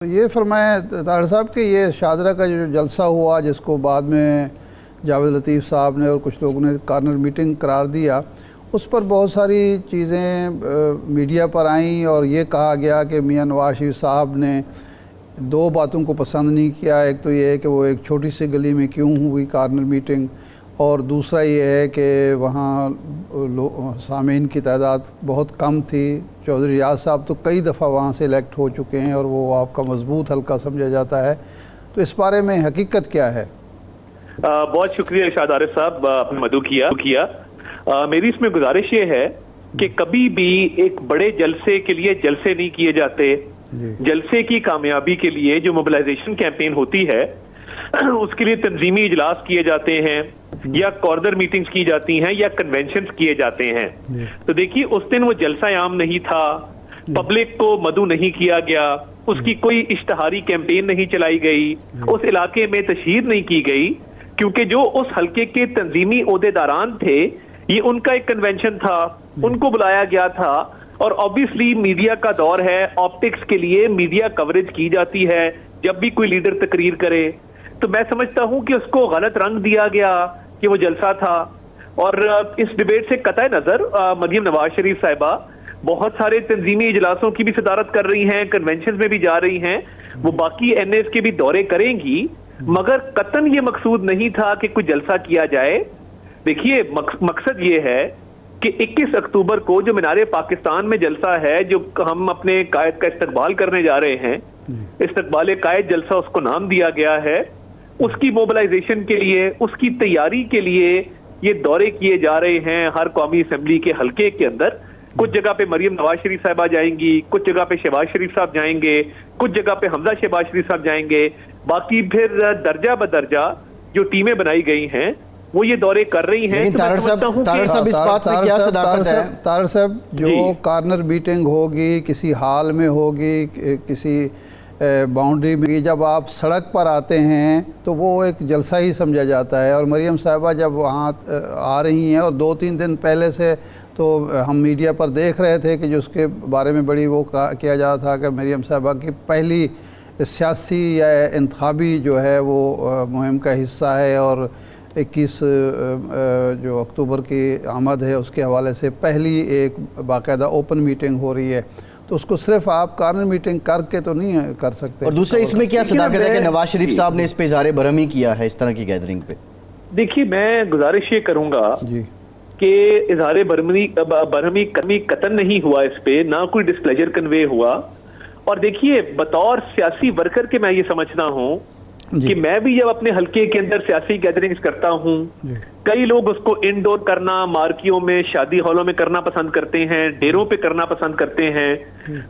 یہ فرمائیں طاہر صاحب کہ یہ شاہدرہ کا جو جلسہ ہوا جس کو بعد میں جاوید لطیف صاحب نے اور کچھ لوگوں نے کارنر میٹنگ قرار دیا، اس پر بہت ساری چیزیں میڈیا پر آئیں اور یہ کہا گیا کہ میاں نواز شریف صاحب نے دو باتوں کو پسند نہیں کیا۔ ایک تو یہ ہے کہ وہ ایک چھوٹی سی گلی میں کیوں ہوئی کارنر میٹنگ، اور دوسرا یہ ہے کہ وہاں سامعین کی تعداد بہت کم تھی۔ چودھری ریاض صاحب تو کئی دفعہ وہاں سے الیکٹ ہو چکے ہیں اور وہ آپ کا مضبوط حلقہ سمجھا جاتا ہے، تو اس بارے میں حقیقت کیا ہے؟ بہت شکریہ ارشاد عارف صاحب، آپ نے مدعو کیا۔ میری اس میں گزارش یہ ہے کہ کبھی بھی ایک بڑے جلسے کے لیے جلسے نہیں کیے جاتے۔ جلسے کی کامیابی کے لیے جو موبلائزیشن کیمپین ہوتی ہے اس کے لیے تنظیمی اجلاس کیے جاتے ہیں یا کارنر میٹنگز کی جاتی ہیں یا کنونشنز کیے جاتے ہیں۔ تو دیکھیے اس دن وہ جلسہ عام نہیں تھا، پبلک کو مدعو نہیں کیا گیا، اس کی کوئی اشتہاری کیمپین نہیں چلائی گئی، اس علاقے میں تشہیر نہیں کی گئی، کیونکہ جو اس حلقے کے تنظیمی عہدیداران تھے یہ ان کا ایک کنونشن تھا، ان کو بلایا گیا تھا، اور آبویسلی میڈیا کا دور ہے، آپٹکس کے لیے میڈیا کوریج کی جاتی ہے جب بھی کوئی لیڈر تقریر کرے۔ تو میں سمجھتا ہوں کہ اس کو غلط رنگ دیا گیا کہ وہ جلسہ تھا، اور اس ڈیبیٹ سے قطع نظر مریم نواز شریف صاحبہ بہت سارے تنظیمی اجلاسوں کی بھی صدارت کر رہی ہیں، کنونشنز میں بھی جا رہی ہیں، وہ باقی این ایس کے بھی دورے کریں گی، مگر قطعاً یہ مقصود نہیں تھا کہ کوئی جلسہ کیا جائے۔ دیکھیے مقصد یہ ہے کہ 21 اکتوبر کو جو مینار پاکستان میں جلسہ ہے، جو ہم اپنے قائد کا استقبال کرنے جا رہے ہیں، استقبال قائد جلسہ اس کو نام دیا گیا ہے، اس کی موبلائزیشن کے لیے، اس کی تیاری کے لیے یہ دورے کیے جا رہے ہیں ہر قومی اسمبلی کے حلقے کے اندر۔ کچھ جگہ پہ مریم نواز شریف صاحبہ جائیں گی، کچھ جگہ پہ شہباز شریف صاحب جائیں گے، کچھ جگہ پہ حمزہ شہباز شریف صاحب جائیں گے، باقی پھر درجہ بدرجہ جو ٹیمیں بنائی گئی ہیں وہ یہ دورے کر رہی ہیں۔ طاہر صاحب اس بات میں کیا صداقت ہے؟ طاہر صاحب جو کارنر میٹنگ ہوگی کسی ہال میں ہوگی، کسی باؤنڈری میں، جب آپ سڑک پر آتے ہیں تو وہ ایک جلسہ ہی سمجھا جاتا ہے، اور مریم صاحبہ جب وہاں آ رہی ہیں، اور 2-3 دن پہلے سے تو ہم میڈیا پر دیکھ رہے تھے کہ جو اس کے بارے میں بڑی وہ کیا جا رہا تھا کہ مریم صاحبہ کی پہلی سیاسی یا انتخابی جو ہے وہ مہم کا حصہ ہے، اور 21 جو اکتوبر کی آمد ہے اس کے حوالے سے پہلی ایک باقاعدہ اوپن میٹنگ ہو رہی ہے، تو اس کو صرف آپ کارنر میٹنگ کر کے تو نہیں کر سکتے۔ اور دوسرے اس میں کیا صداقت ہے کہ نواز شریف صاحب نے اس پہ اظہار برہمی کیا ہے اس طرح کی گیدرنگ پہ؟ دیکھیے میں گزارش یہ کروں گا کہ اظہار برہمی قطعاً نہیں ہوا، اس پہ نہ کوئی ڈسپلیجر کنوے ہوا۔ اور دیکھیے بطور سیاسی ورکر کے میں یہ سمجھنا ہوں کہ میں بھی جب اپنے حلقے کے اندر سیاسی گیدرنگز کرتا ہوں، کئی لوگ اس کو انڈور کرنا، مارکیوں میں، شادی ہالوں میں کرنا پسند کرتے ہیں، ڈیروں پہ کرنا پسند کرتے ہیں،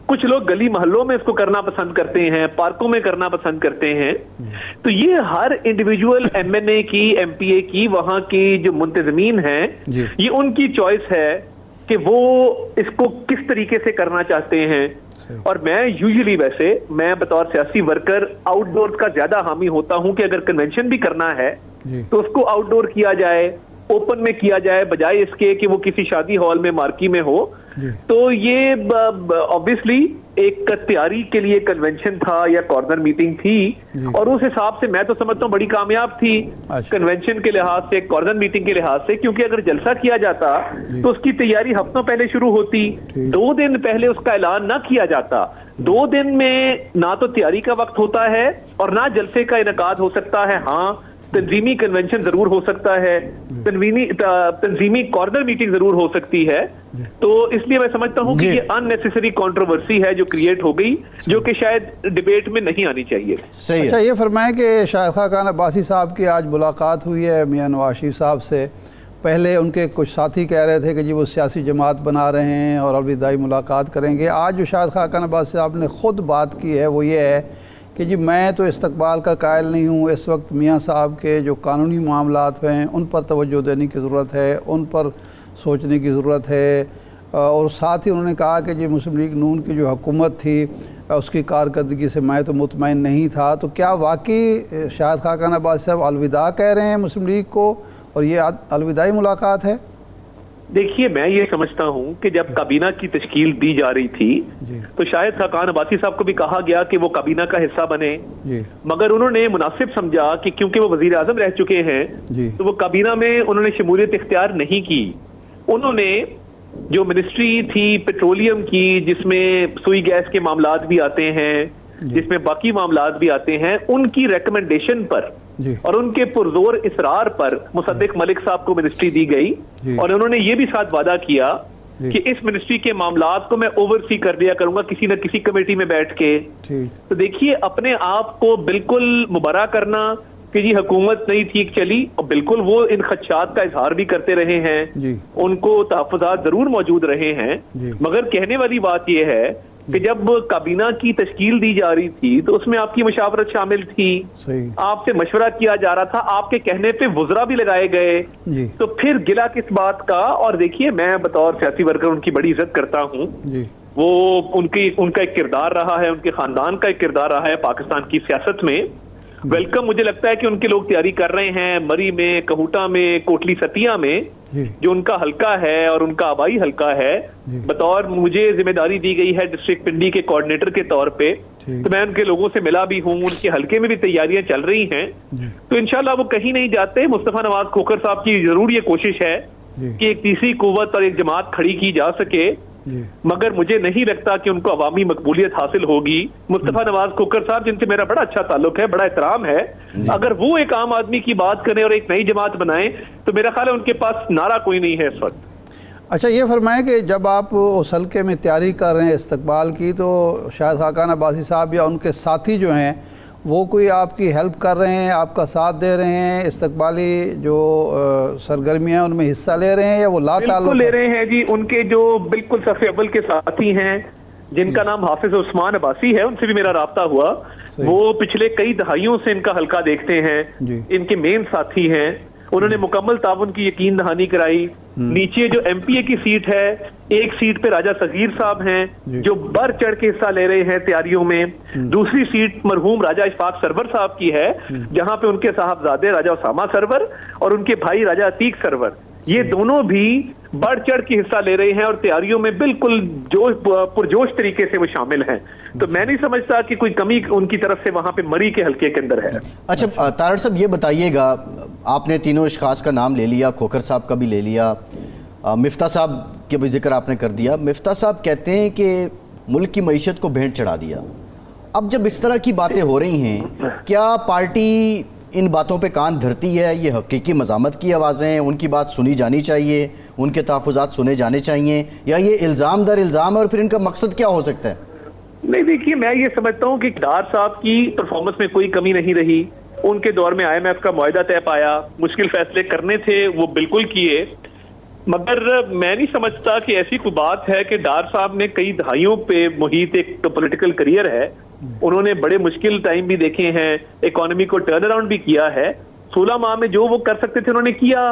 کچھ لوگ گلی محلوں میں اس کو کرنا پسند کرتے ہیں، پارکوں میں کرنا پسند کرتے ہیں۔ تو یہ ہر انڈیویجول ایم این اے کی، ایم پی اے کی، وہاں کی جو منتظمین ہیں، یہ ان کی چوائس ہے کہ وہ اس کو کس طریقے سے کرنا چاہتے ہیں۔ اور میں یوزلی ویسے میں بطور سیاسی ورکر آؤٹ ڈور کا زیادہ حامی ہوتا ہوں کہ اگر کنونشن بھی کرنا ہے تو اس کو آؤٹ ڈور کیا جائے، اوپن میں کیا جائے، بجائے اس کے کہ وہ کسی شادی ہال میں، مارکی میں ہو۔ تو یہ آبویسلی ایک تیاری کے لیے کنونشن تھا یا کارنر میٹنگ تھی، اور اس حساب سے میں تو سمجھتا ہوں بڑی کامیاب تھی کنونشن کے لحاظ سے، کارنر میٹنگ کے لحاظ سے، کیونکہ اگر جلسہ کیا جاتا تو اس کی تیاری ہفتوں پہلے شروع ہوتی، 2 دن پہلے اس کا اعلان نہ کیا جاتا۔ 2 دن میں نہ تو تیاری کا وقت ہوتا ہے اور نہ جلسے کا انعقاد ہو سکتا ہے۔ ہاں تنظیمی کنونشن ضرور ہو سکتا ہے، تنظیمی کارنر میٹنگ ضرور ہو سکتی ہے۔ تو اس لیے میں سمجھتا ہوں کہ یہ ان نیسیسری کنٹروورسی ہے جو کریٹ ہو گئی، جو کہ شاید ڈیبیٹ میں نہیں آنی چاہیے۔ اچھا یہ فرمائیں کہ شاہد خاقان عباسی صاحب کی آج ملاقات ہوئی ہے میاں نواز شریف صاحب سے، پہلے ان کے کچھ ساتھی کہہ رہے تھے کہ جی وہ سیاسی جماعت بنا رہے ہیں اور الوداعی ملاقات کریں گے۔ آج جو شاہد خاقان عباسی صاحب نے خود بات کی ہے وہ یہ ہے کہ جی میں تو استقبال کا قائل نہیں ہوں، اس وقت میاں صاحب کے جو قانونی معاملات ہیں ان پر توجہ دینے کی ضرورت ہے، ان پر سوچنے کی ضرورت ہے، اور ساتھ ہی انہوں نے کہا کہ جی مسلم لیگ نون کی جو حکومت تھی اس کی کارکردگی سے میں تو مطمئن نہیں تھا۔ تو کیا واقعی شاہد خاقان عباسی صاحب الوداع کہہ رہے ہیں مسلم لیگ کو، اور یہ الوداعی ملاقات ہے؟ देखिए, मैं ये समझता हूँ कि जब काबीना की तश्कील दी जा रही थी तो शायद खाकान अब्बासी साहब को भी कहा गया कि वो काबीना का हिस्सा बने, मगर उन्होंने मुनासिब समझा कि क्योंकि वो वजीर आजम रह चुके हैं तो वो काबीना में उन्होंने शमूलियत इख्तियार नहीं की। उन्होंने जो मिनिस्ट्री थी पेट्रोलियम की, जिसमें सुई गैस के मामलात भी आते हैं, जिसमें बाकी मामलात भी आते हैं, उनकी रिकमेंडेशन पर और उनके पुरजोर इसरार पर मुसद्दिक मलिक साहब को मिनिस्ट्री दी गई और उन्होंने ये भी साथ वादा किया कि इस मिनिस्ट्री के मामलात को मैं ओवरसी कर दिया करूंगा किसी न किसी कमेटी में बैठ के। तो देखिए, अपने आप को बिल्कुल मुबर्रा करना कि जी हुकूमत नहीं ठीक चली, और बिल्कुल वो इन खदशात का इजहार भी करते रहे हैं, उनको तहफ़्फ़ुज़ात जरूर मौजूद रहे हैं, मगर कहने वाली बात यह है कि जब काबीना की तश्कील दी जा रही थी तो उसमें आपकी मशावरत शामिल थी, आपसे मशवरा किया जा रहा था, आपके कहने पे वुज़रा भी लगाए गए, तो फिर गिला किस बात का। और देखिए, मैं बतौर सियासी वर्कर उनकी बड़ी इज्जत करता हूँ, वो उनका एक किरदार रहा है, उनके खानदान का एक किरदार रहा है पाकिस्तान की सियासत में। वेलकम मुझे लगता है कि उनके लोग तैयारी कर रहे हैं मरी में, कहूटा में, कोटली सतिया में, जो उनका हलका है और उनका आबाई हलका है। बतौर मुझे जिम्मेदारी दी गई है डिस्ट्रिक्ट पिंडी के कोऑर्डिनेटर के तौर पे, तो मैं उनके लोगों से मिला भी हूँ, उनके हलके में भी तैयारियां चल रही हैं, तो इंशाल्लाह वो कहीं नहीं जाते। मुस्तफा नवाज खोखर साहब की जरूर ये कोशिश है कि एक तीसरी कुव्वत और एक जमात खड़ी की जा सके, मगर मुझे नहीं लगता कि उनको अवामी मकबूलियत हासिल होगी। मुस्तफा नवाज खोखर साहब, जिनसे मेरा बड़ा अच्छा ताल्लुक है, बड़ा एहतराम है, अगर वो एक आम आदमी की बात करें और एक नई जमात बनाएं तो मेरा ख्याल है उनके पास नारा कोई नहीं है इस वक्त। अच्छा, ये फरमाएं कि जब आप उस हल्के में तैयारी कर रहे हैं इस्तकबाल की, तो शायद खाकान अब्बासी साहब या उनके साथी जो हैं वो कोई आपकी हेल्प कर रहे हैं, आपका साथ दे रहे हैं, इस्तकबाली जो सरगर्मियाँ उनमें हिस्सा ले रहे हैं, या वो बिल्कुल ले रहे हैं जी। उनके जो बिल्कुल सफ़े अव्वल के साथी हैं, जिनका नाम हाफिज उस्मान अब्बासी है, उनसे भी मेरा राब्ता हुआ, वो पिछले कई दहाइयों से इनका हल्का देखते हैं, इनके मेन साथी हैं, उन्होंने मुकम्मल ताउन की यकीन दहानी कराई। नीचे जो एमपीए की सीट है, एक सीट पे राजा सगीर साहब हैं जो बढ़ चढ़ के हिस्सा ले रहे हैं तैयारियों में, दूसरी सीट मरहूम राजा इशफाक सरवर साहब की है, जहां पे उनके साहबजादे राजा उसामा सरवर और उनके भाई राजा अतीक सरवर, ये दोनों भी बढ़ चढ़ के हिस्सा ले रहे हैं और तैयारियों में बिल्कुल पुरजोश तरीके से वो शामिल हैं। तो मैं नहीं समझता कि कोई कमी उनकी तरफ से वहां पे मरी के हल्के के अंदर है। अच्छा तारड़ साहब, ये बताइएगा, आपने तीनों इश्खास का नाम ले लिया, खोखर साहब का भी ले लिया, मिफ्ता साहब के भी जिक्र आपने कर दिया। मिफ्ता साहब कहते हैं कि मुल्क की मईशत को भेंट चढ़ा दिया। अब जब इस तरह की बातें हो रही हैं, क्या पार्टी इन बातों पे कान धरती है? ये हकीकी मज़ामत की आवाज़ें हैं, उनकी बात सुनी जानी चाहिए, उनके तहफ़्फ़ुज़ात सुने जाने चाहिए, या ये इल्ज़ाम दर इल्ज़ाम है और फिर इनका मकसद क्या हो सकता है? नहीं, देखिए, मैं ये समझता हूँ कि डार साहब की परफॉर्मेंस में कोई कमी नहीं रही। उनके दौर में IMF का मुआहदा तय पाया, मुश्किल फैसले करने थे वो बिल्कुल किए, मगर मैं नहीं समझता कि ऐसी कोई बात है कि डार साहब ने कई दहाइयों पे मुहित एक पॉलिटिकल करियर है, उन्होंने बड़े मुश्किल टाइम भी देखे हैं, इकोनॉमी को टर्न अराउंड भी किया है, 16 माह में जो वो कर सकते थे उन्होंने किया।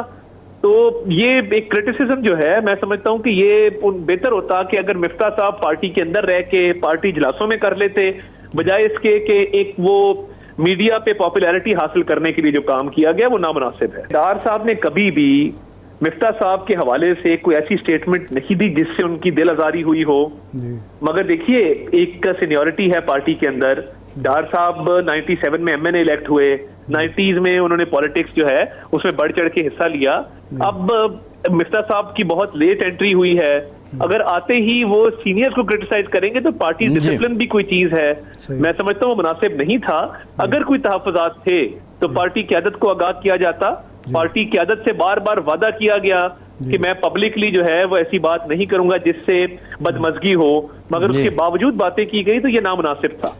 तो ये एक क्रिटिसिज्म जो है, मैं समझता हूँ कि ये बेहतर होता कि अगर मिफ्ता साहब पार्टी के अंदर रह के पार्टी इजलासों में कर लेते, बजाय इसके कि एक वो मीडिया पे पॉपुलैरिटी हासिल करने के लिए जो काम किया गया वो नामुनासिब है। डार साहब ने कभी भी मिफ्ता साहब के हवाले से कोई ऐसी स्टेटमेंट नहीं दी जिससे उनकी दिल आजारी हुई हो, मगर देखिए, एक सीनियरिटी है पार्टी के अंदर। डार साहब 97 में MNA इलेक्ट हुए, 90s में उन्होंने पॉलिटिक्स जो है उसमें बढ़ चढ़ के हिस्सा लिया। अब मिफ्ता साहब की बहुत लेट एंट्री हुई है, अगर आते ही वो सीनियर्स को क्रिटिसाइज करेंगे तो पार्टी डिसिप्लिन भी कोई चीज है, मैं समझता हूँ वो मुनासिब नहीं था। अगर कोई तहफ़्फ़ुज़ात थे तो पार्टी क़यादत को आगाह किया जाता, पार्टी क़यादत से बार बार वादा किया गया कि मैं पब्लिकली जो है वो ऐसी बात नहीं करूंगा जिससे बदमज़गी हो, मगर उसके बावजूद बातें की गई तो ये नामुनासिब था।